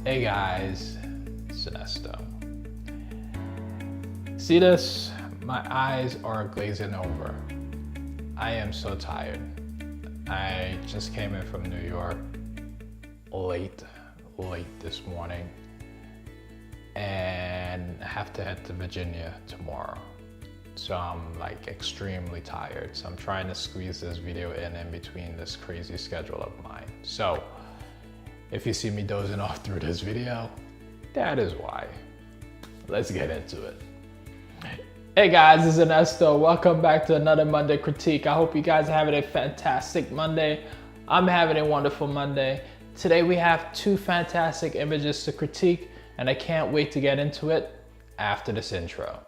Hey guys, it's Ernesto. See this? My eyes are glazing over. I am so tired. I just came in from New York late this morning and I have to head to Virginia tomorrow. So I'm like extremely tired. So I'm trying to squeeze this video in between this crazy schedule of mine. So if you see me dozing off through this video, that is why. Let's get into it. Hey guys, it's Ernesto. Welcome back to another Monday Critique. I hope you guys are having a fantastic Monday. I'm having a wonderful Monday. Today we have two fantastic images to critique, and I can't wait to get into it after this intro.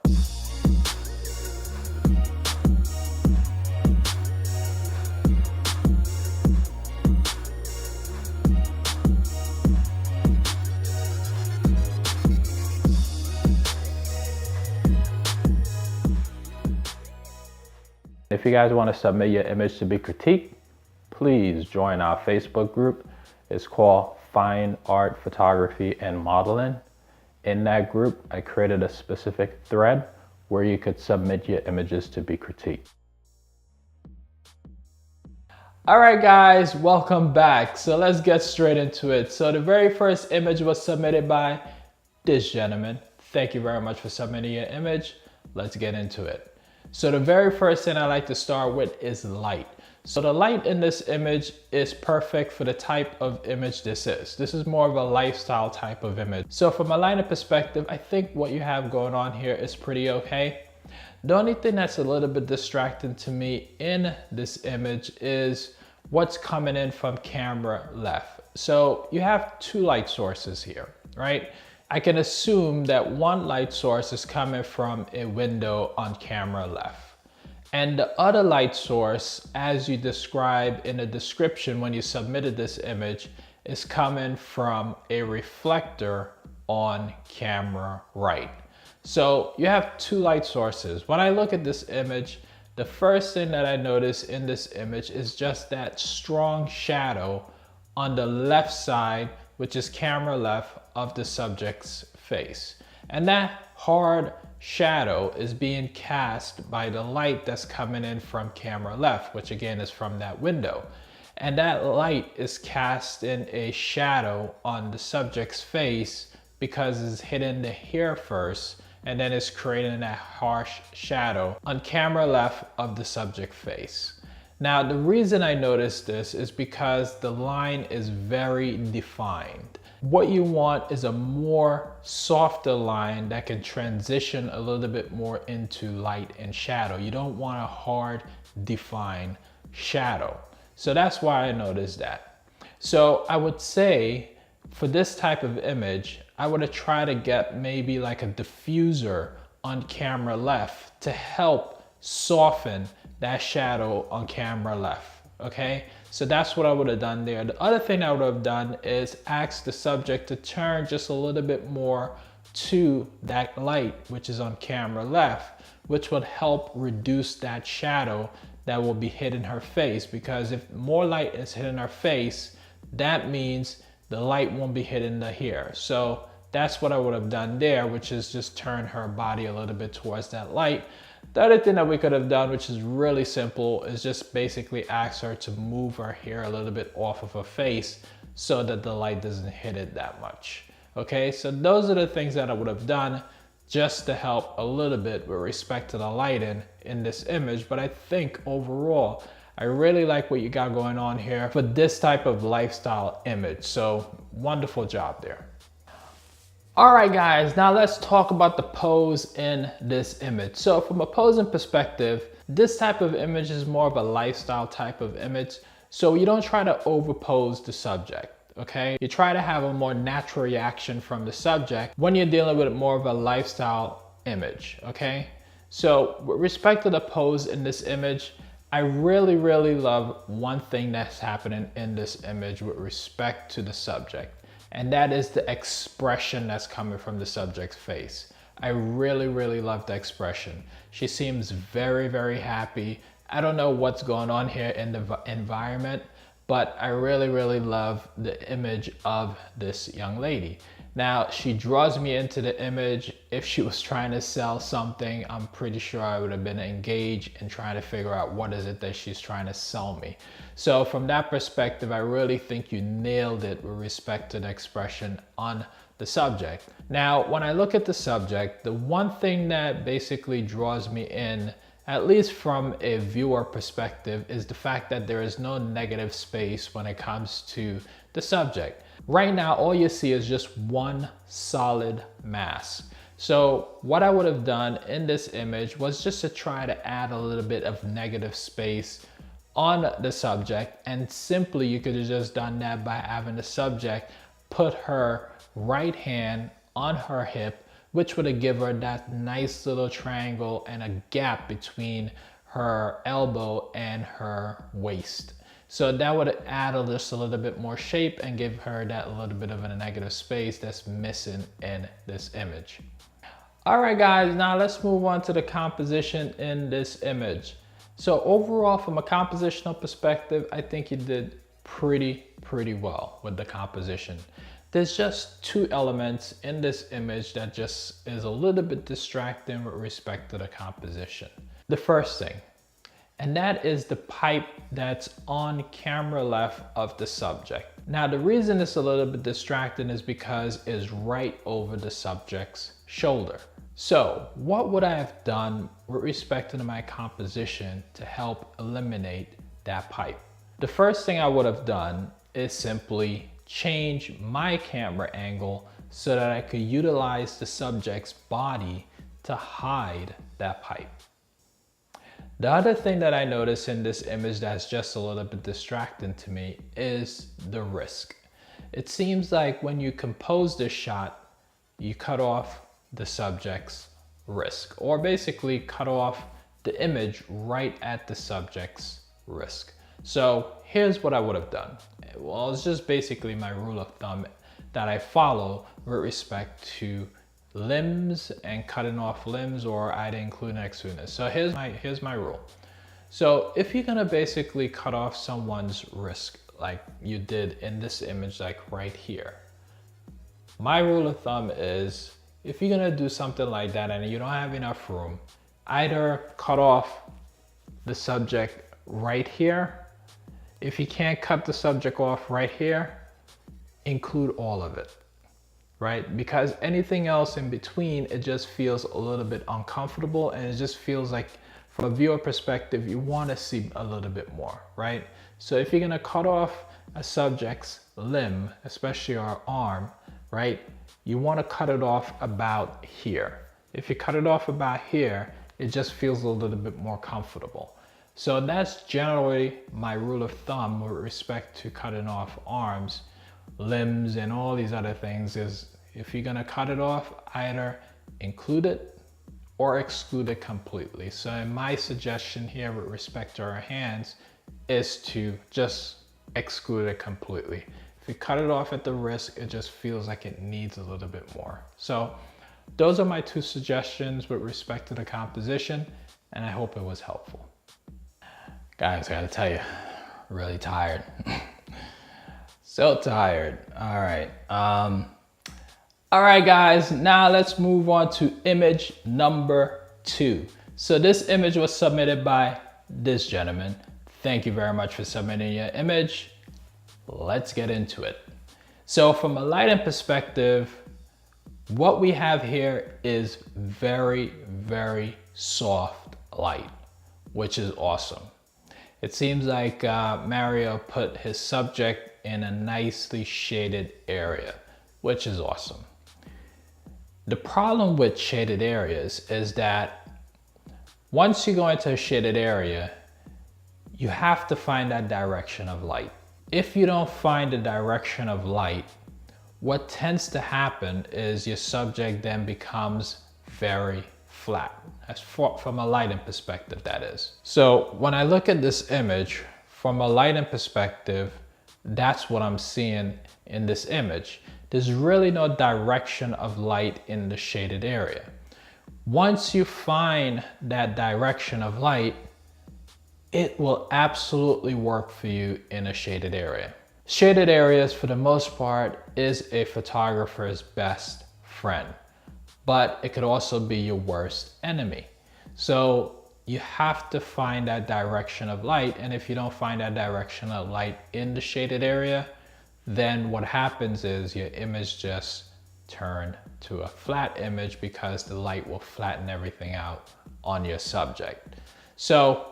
If you guys want to submit your image to be critiqued, please join our Facebook group. It's called Fine Art Photography and Modeling. In that group, I created a specific thread where you could submit your images to be critiqued. All right, guys, welcome back. So let's get straight into it. So the very first image was submitted by this gentleman. Thank you very much for submitting your image. Let's get into it. So the very first thing I like to start with is light. So the light in this image is perfect for the type of image this is. This is more of a lifestyle type of image. So from a lighting perspective, I think what you have going on here is pretty okay. The only thing that's a little bit distracting to me in this image is what's coming in from camera left. So you have two light sources here, right? I can assume that one light source is coming from a window on camera left. And the other light source, as you describe in the description when you submitted this image, is coming from a reflector on camera right. So you have two light sources. When I look at this image, the first thing that I notice in this image is just that strong shadow on the left side, which is camera left of the subject's face. And that hard shadow is being cast by the light that's coming in from camera left, which again is from that window. And that light is casting a shadow on the subject's face because it's hitting the hair first, and then it's creating that harsh shadow on camera left of the subject face. Now, the reason I noticed this is because the line is very defined. What you want is a more softer line that can transition a little bit more into light and shadow. You don't want a hard, defined shadow. So that's why I noticed that. So I would say for this type of image, I would have tried to get maybe like a diffuser on camera left to help soften that shadow on camera left, okay? So that's what I would have done there. The other thing I would have done is ask the subject to turn just a little bit more to that light, which is on camera left, which would help reduce that shadow that will be hitting her face, because if more light is hitting her face, that means the light won't be hitting the hair. So that's what I would have done there, which is just turn her body a little bit towards that light. The other thing that we could have done, which is really simple, is just basically ask her to move her hair a little bit off of her face so that the light doesn't hit it that much. Okay, so those are the things that I would have done just to help a little bit with respect to the lighting in this image. But I think overall, I really like what you got going on here for this type of lifestyle image. So wonderful job there. All right, guys, now let's talk about the pose in this image. So from a posing perspective, this type of image is more of a lifestyle type of image. So you don't try to overpose the subject, okay? You try to have a more natural reaction from the subject when you're dealing with more of a lifestyle image, okay? So with respect to the pose in this image, I really love one thing that's happening in this image with respect to the subject. And that is the expression that's coming from the subject's face. I really love the expression. She seems very happy. I don't know what's going on here in the environment, but I really love the image of this young lady. Now, she draws me into the image. If she was trying to sell something, I'm pretty sure I would have been engaged in trying to figure out what is it that she's trying to sell me. So from that perspective, I really think you nailed it with respect to the expression on the subject. Now, when I look at the subject, the one thing that basically draws me in, at least from a viewer perspective, is the fact that there is no negative space when it comes to the subject. Right now, all you see is just one solid mass. So what I would have done in this image was just to try to add a little bit of negative space on the subject, and simply you could have just done that by having the subject put her right hand on her hip, which would have given her that nice little triangle and a gap between her elbow and her waist. So that would add just a little bit more shape and give her that little bit of a negative space that's missing in this image. All right, guys, now let's move on to the composition in this image. So overall, from a compositional perspective, I think you did pretty well with the composition. There's just two elements in this image that just is a little bit distracting with respect to the composition. The first thing, and that is the pipe that's on camera left of the subject. Now, the reason it's a little bit distracting is because it's right over the subject's shoulder. So what would I have done with respect to my composition to help eliminate that pipe? The first thing I would have done is simply change my camera angle so that I could utilize the subject's body to hide that pipe. The other thing that I notice in this image that's just a little bit distracting to me is the wrist. It seems like when you compose this shot, you cut off the subject's wrist, or basically cut off the image right at the subject's wrist. So here's what I would have done. Well, it's just basically my rule of thumb that I follow with respect to limbs and cutting off limbs, or either including or excluding. So here's my rule. So if you're gonna basically cut off someone's wrist like you did in this image, like right here, my rule of thumb is if you're gonna do something like that and you don't have enough room, either cut off the subject right here. If you can't cut the subject off right here, include all of it. Right? Because anything else in between, it just feels a little bit uncomfortable, and it just feels like from a viewer perspective, you want to see a little bit more, right? So if you're going to cut off a subject's limb, especially our arm, right? You want to cut it off about here. If you cut it off about here, it just feels a little bit more comfortable. So that's generally my rule of thumb with respect to cutting off arms, limbs, and all these other things. Is if you're gonna cut it off, either include it or exclude it completely. So my suggestion here with respect to our hands is to just exclude it completely. If you cut it off at the wrist, it just feels like it needs a little bit more. So those are my two suggestions with respect to the composition, and I hope it was helpful. Guys, I gotta tell you, really tired. So tired. All right. All right, guys, now let's move on to image number 2. So this image was submitted by this gentleman. Thank you very much for submitting your image. Let's get into it. So from a lighting perspective, what we have here is very soft light, which is awesome. It seems like Mario put his subject in a nicely shaded area, which is awesome. The problem with shaded areas is that once you go into a shaded area, you have to find that direction of light. If you don't find the direction of light, what tends to happen is your subject then becomes very flat. As from a lighting perspective, that is. So when I look at this image from a lighting perspective, that's what I'm seeing in this image. There's really no direction of light in the shaded area. Once you find that direction of light, it will absolutely work for you in a shaded area. Shaded areas, for the most part, is a photographer's best friend, but it could also be your worst enemy. So you have to find that direction of light, and if you don't find that direction of light in the shaded area, then what happens is your image just turn to a flat image because the light will flatten everything out on your subject. So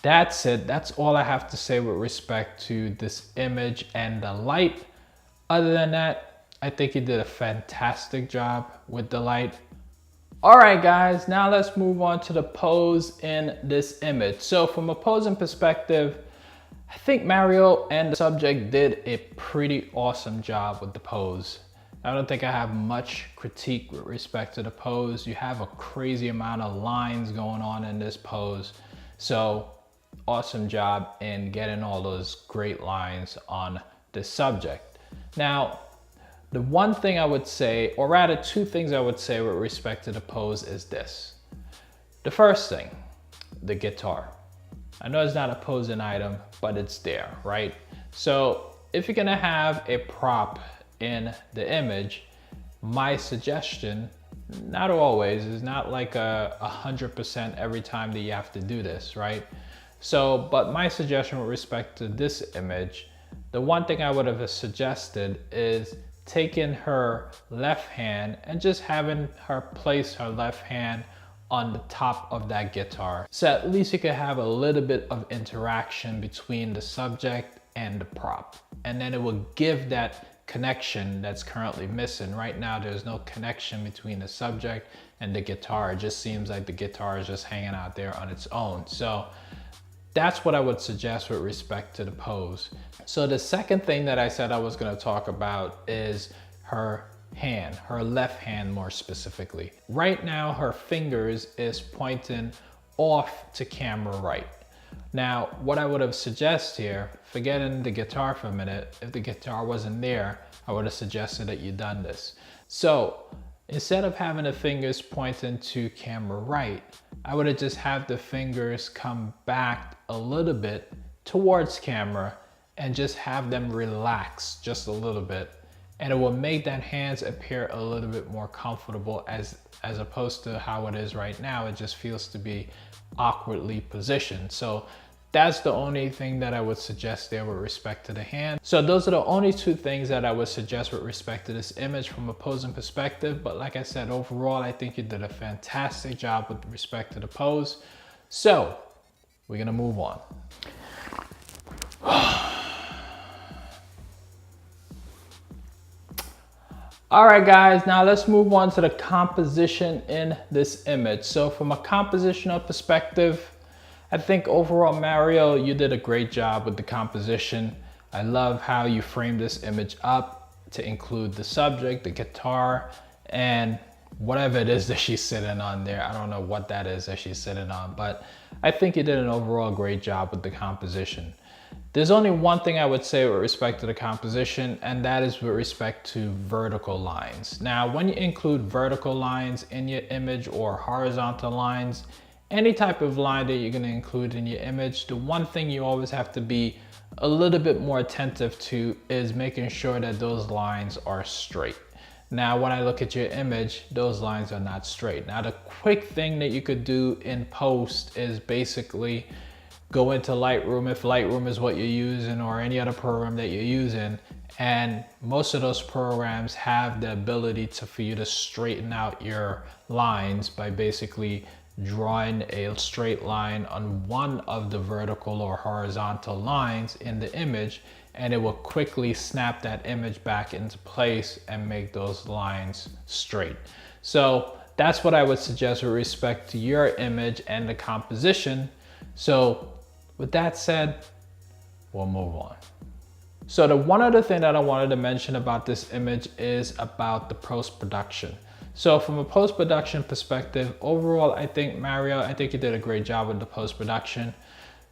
that's it. That's all I have to say with respect to this image and the light. Other than that, I think you did a fantastic job with the light. All right, guys, now let's move on to the pose in this image. So from a posing perspective, I think Mario and the subject did a pretty awesome job with the pose. I don't think I have much critique with respect to the pose. You have a crazy amount of lines going on in this pose. So awesome job in getting all those great lines on the subject. Now, the one thing I would say, or rather two things I would say with respect to the pose is this. The first thing, the guitar. I know it's not a posing item, but it's there, right? So if you're gonna have a prop in the image, my suggestion, not always, is not like 100% every time that you have to do this, right? So, but my suggestion with respect to this image, the one thing I would have suggested is taking her left hand and just having her place her left hand on the top of that guitar. So at least you can have a little bit of interaction between the subject and the prop. And then it will give that connection that's currently missing. Right now, there's no connection between the subject and the guitar. It just seems like the guitar is just hanging out there on its own. So that's what I would suggest with respect to the pose. So the second thing that I said I was going to talk about is her hand, her left hand more specifically. Right now, her fingers is pointing off to camera right. Now, what I would have suggested here, forgetting the guitar for a minute, if the guitar wasn't there, I would have suggested that you done this. So instead of having the fingers pointing to camera right, I would have just had the fingers come back a little bit towards camera and just have them relax just a little bit. And it will make that hands appear a little bit more comfortable as opposed to how it is right now. It just feels to be awkwardly positioned. So that's the only thing that I would suggest there with respect to the hand. So those are the only two things that I would suggest with respect to this image from a posing perspective. But like I said, overall, I think you did a fantastic job with respect to the pose. So we're gonna move on. All right, guys, now let's move on to the composition in this image. So from a compositional perspective, I think overall, Mario, you did a great job with the composition. I love how you framed this image up to include the subject, the guitar, and whatever it is that she's sitting on there. I don't know what that is that she's sitting on, but I think you did an overall great job with the composition. There's only one thing I would say with respect to the composition, and that is with respect to vertical lines. Now, when you include vertical lines in your image or horizontal lines, any type of line that you're going to include in your image, the one thing you always have to be a little bit more attentive to is making sure that those lines are straight. Now, when I look at your image, those lines are not straight. Now, the quick thing that you could do in post is basically go into Lightroom, if Lightroom is what you're using, or any other program that you're using, and most of those programs have the ability for you to straighten out your lines by basically drawing a straight line on one of the vertical or horizontal lines in the image, and it will quickly snap that image back into place and make those lines straight. So that's what I would suggest with respect to your image and the composition. So with that said, we'll move on. So the one other thing that I wanted to mention about this image is about the post-production. So from a post-production perspective, overall, I think Mario, I think you did a great job with the post-production.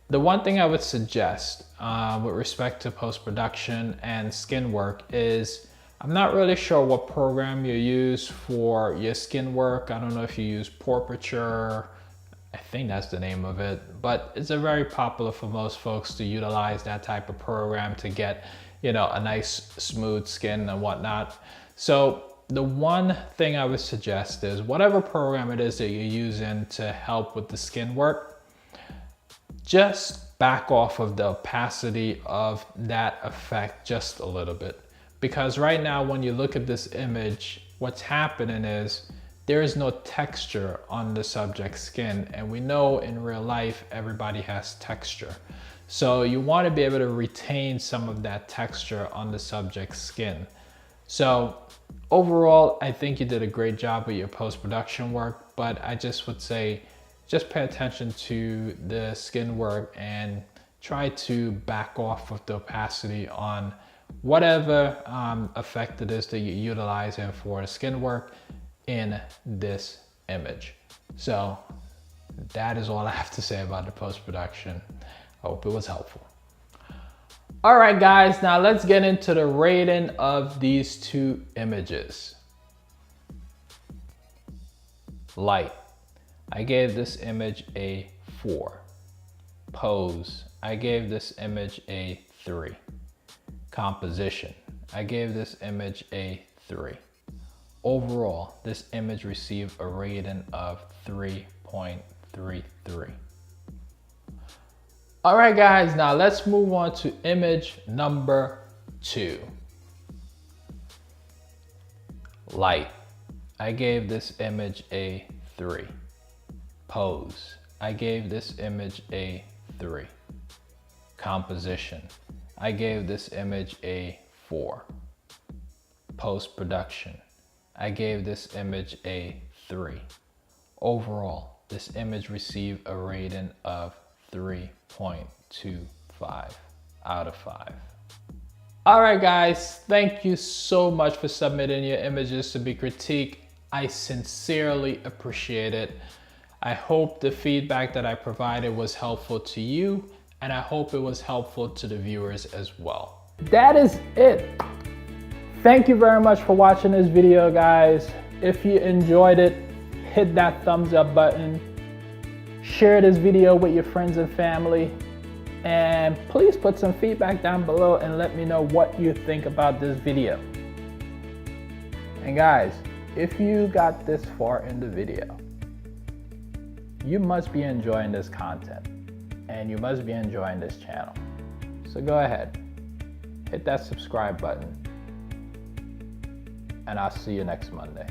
The one thing I would suggest with respect to post-production and skin work is, I'm not really sure what program you use for your skin work. I don't know if you use Portraiture. I think that's the name of it, but it's a very popular for most folks to utilize that type of program to get, you know, a nice smooth skin and whatnot. So the one thing I would suggest is whatever program it is that you're using to help with the skin work, just back off of the opacity of that effect just a little bit. Because right now, when you look at this image, what's happening is there is no texture on the subject's skin. And we know in real life, everybody has texture. So you want to be able to retain some of that texture on the subject's skin. So overall, I think you did a great job with your post-production work, but I just would say, just pay attention to the skin work and try to back off of the opacity on whatever effect it is that you're utilizing for skin work in this image. So that is all I have to say about the post-production. I hope it was helpful. All right, guys, now let's get into the rating of these two images. Light, I gave this image a 4. Pose, I gave this image a 3. Composition, I gave this image a 3. Overall, this image received a rating of 3.33. All right, guys, now let's move on to image number 2. Light, I gave this image a 3. Pose, I gave this image a 3. Composition, I gave this image a 4. Post-production, I gave this image a 3. Overall, this image received a rating of 3.25 out of 5. All right, guys, thank you so much for submitting your images to be critiqued. I sincerely appreciate it. I hope the feedback that I provided was helpful to you, and I hope it was helpful to the viewers as well. That is it. Thank you very much for watching this video, guys. If you enjoyed it, hit that thumbs up button. Share this video with your friends and family. And please put some feedback down below and let me know what you think about this video. And guys, if you got this far in the video, you must be enjoying this content and you must be enjoying this channel. So go ahead, hit that subscribe button, and I'll see you next Monday.